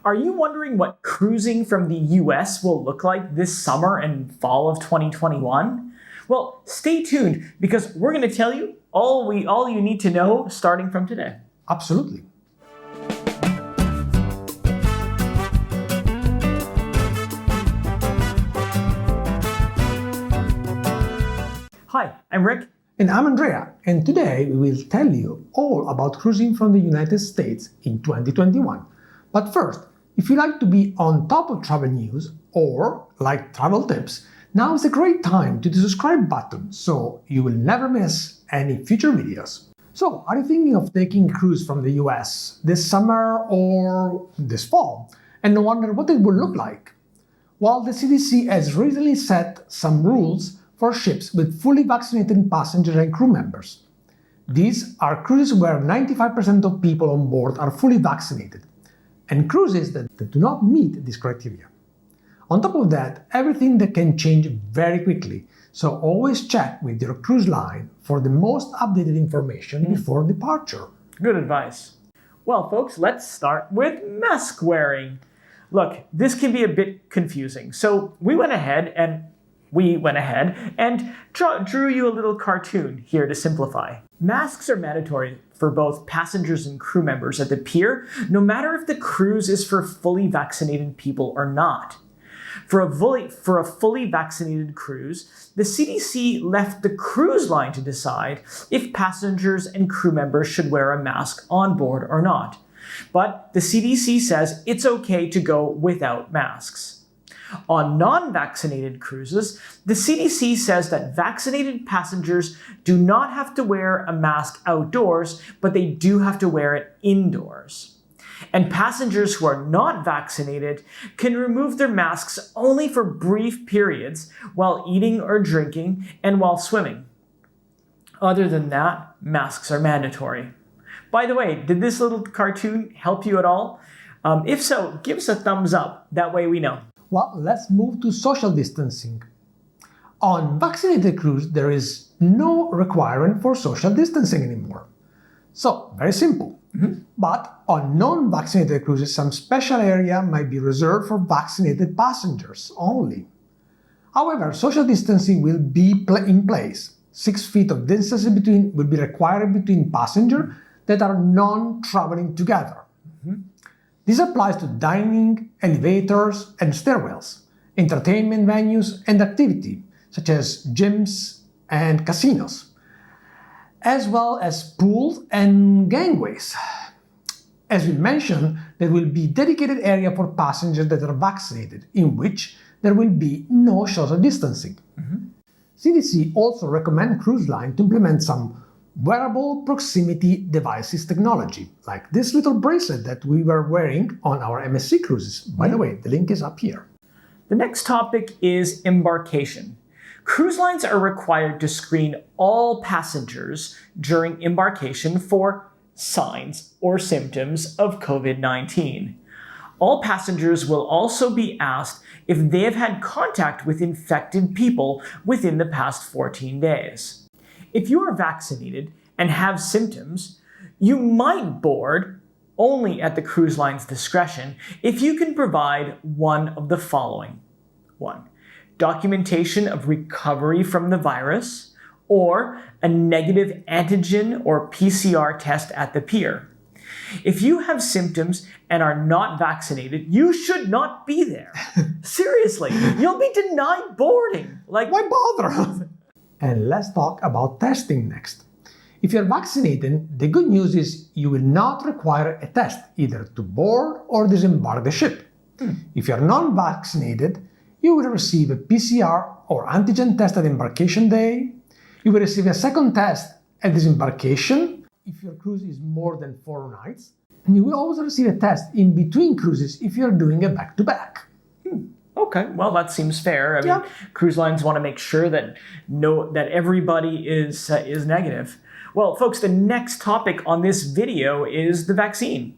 Are you wondering what cruising from the US will look like this summer and fall of 2021? Well, stay tuned because we're going to tell you all you need to know starting from today. Absolutely. Hi, I'm Rick. And I'm Andrea, and today we will tell you all about cruising from the United States in 2021. But first, if you like to be on top of travel news or like travel tips, now is a great time to hit the subscribe button so you will never miss any future videos. So, are you thinking of taking a cruise from the US this summer or this fall and wonder what it would look like? Well, the CDC has recently set some rules for ships with fully vaccinated passengers and crew members. These are cruises where 95% of people on board are fully vaccinated, and cruises that do not meet this criteria. On top of that, everything that can change very quickly, so always check with your cruise line for the most updated information before departure. Good advice. Well, folks, let's start with mask wearing. Look, this can be a bit confusing, so we went ahead and drew you a little cartoon here to simplify. Masks are mandatory for both passengers and crew members at the pier, no matter if the cruise is for fully vaccinated people or not. For a fully vaccinated cruise, the CDC left the cruise line to decide if passengers and crew members should wear a mask on board or not. But the CDC says it's okay to go without masks. On non-vaccinated cruises, the CDC says that vaccinated passengers do not have to wear a mask outdoors, but they do have to wear it indoors. And passengers who are not vaccinated can remove their masks only for brief periods while eating or drinking and while swimming. Other than that, masks are mandatory. By the way, did this little cartoon help you at all? If so, give us a thumbs up. That way we know. Well, let's move to social distancing. On vaccinated cruise, there is no requirement for social distancing anymore. So, very simple. But on non-vaccinated cruises, some special area might be reserved for vaccinated passengers only. However, social distancing will be in place. 6 feet of distance will be required between passengers that are non-traveling together. This applies to dining, elevators, and stairwells, entertainment venues, and activity, such as gyms and casinos, as well as pools and gangways. As we mentioned, there will be dedicated area for passengers that are vaccinated, in which there will be no social distancing. CDC also recommends cruise lines to implement some wearable proximity devices technology, like this little bracelet that we were wearing on our MSC cruises. By the way, the link is up here. The next topic is embarkation. Cruise lines are required to screen all passengers during embarkation for signs or symptoms of COVID-19. All passengers will also be asked if they have had contact with infected people within the past 14 days. If you are vaccinated and have symptoms, you might board only at the cruise line's discretion if you can provide one of the following. 1. Documentation of recovery from the virus, or a negative antigen or PCR test at the pier. If you have symptoms and are not vaccinated, you should not be there. Seriously, you'll be denied boarding. Why bother? And let's talk about testing next. If you're vaccinated, the good news is you will not require a test either to board or disembark the ship. If you're non-vaccinated, you will receive a PCR or antigen test at embarkation day. You will receive a second test at disembarkation if your cruise is more than 4 nights. And you will also receive a test in between cruises if you're doing a back-to-back. Okay, well, that seems fair. I mean, cruise lines want to make sure that everybody is negative. Well, folks, the next topic on this video is the vaccine.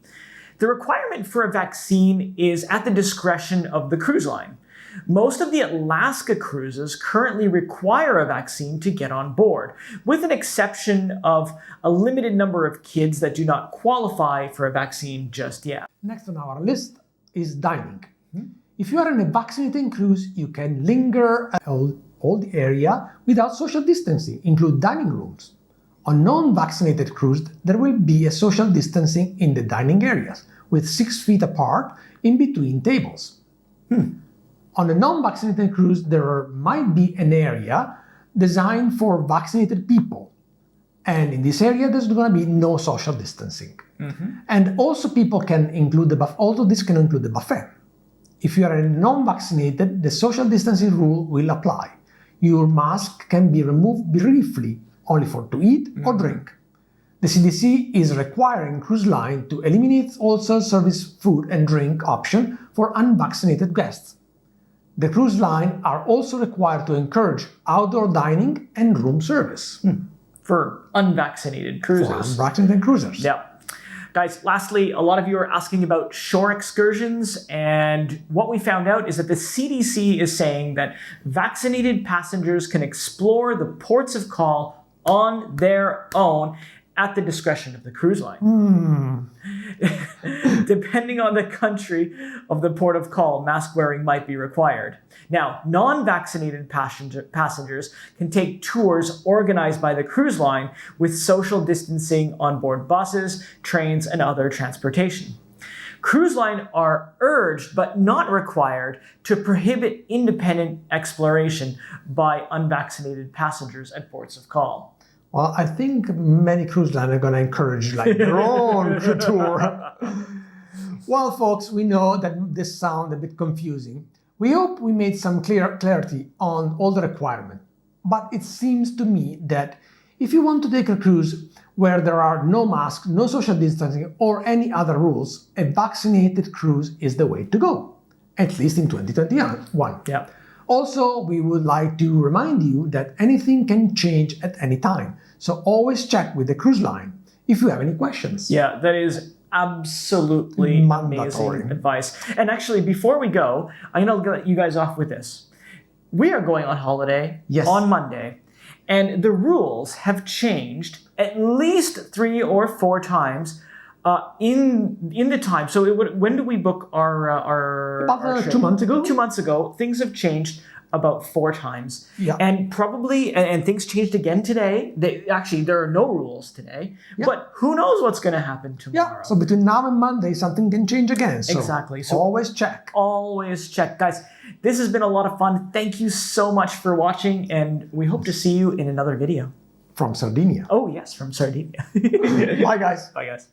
The requirement for a vaccine is at the discretion of the cruise line. Most of the Alaska cruises currently require a vaccine to get on board, with an exception of a limited number of kids that do not qualify for a vaccine just yet. Next on our list is dining. If you are on a vaccinated cruise, you can linger at all the area without social distancing, include dining rooms. On non-vaccinated cruise, there will be a social distancing in the dining areas, with 6 feet apart in between tables. On a non-vaccinated cruise, there might be an area designed for vaccinated people. And in this area, there's going to be no social distancing. And also people can include the buffet, although this can include the buffet. If you are non-vaccinated, the social distancing rule will apply. Your mask can be removed briefly, only to eat or drink. The CDC is requiring cruise line to eliminate all self-service food and drink option for unvaccinated guests. The cruise line are also required to encourage outdoor dining and room service. For unvaccinated cruisers. For unvaccinated cruisers. Yeah. Guys, lastly, a lot of you are asking about shore excursions, and what we found out is that the CDC is saying that vaccinated passengers can explore the ports of call on their own at the discretion of the cruise line. Depending on the country of the port of call, mask wearing might be required. Now, non-vaccinated passengers can take tours organized by the cruise line with social distancing on board buses, trains, and other transportation. Cruise line are urged, but not required, to prohibit independent exploration by unvaccinated passengers at ports of call. Well, I think many cruise lines are going to encourage their own tour. Well, folks, we know that this sounds a bit confusing. We hope we made some clarity on all the requirements. But it seems to me that if you want to take a cruise where there are no masks, no social distancing, or any other rules, a vaccinated cruise is the way to go, at least in 2021. Yeah. Also, we would like to remind you that anything can change at any time. So always check with the cruise line if you have any questions. Yeah, that is absolutely amazing advice. And actually, before we go, I'm going to let you guys off with this. We are going on holiday on Monday, and the rules have changed at least 3 or 4 times in the time. So when did we book our About 2 months ago. 2 months ago. Things have changed about 4 times. Yeah. And probably, and things changed again today. Actually, there are no rules today. Yeah. But who knows what's going to happen tomorrow. Yeah, so between now and Monday, something can change again. So exactly. So always check. Always check. Guys, this has been a lot of fun. Thank you so much for watching, and we hope to see you in another video. From Sardinia. Oh, yes, from Sardinia. Bye, guys. Bye, guys.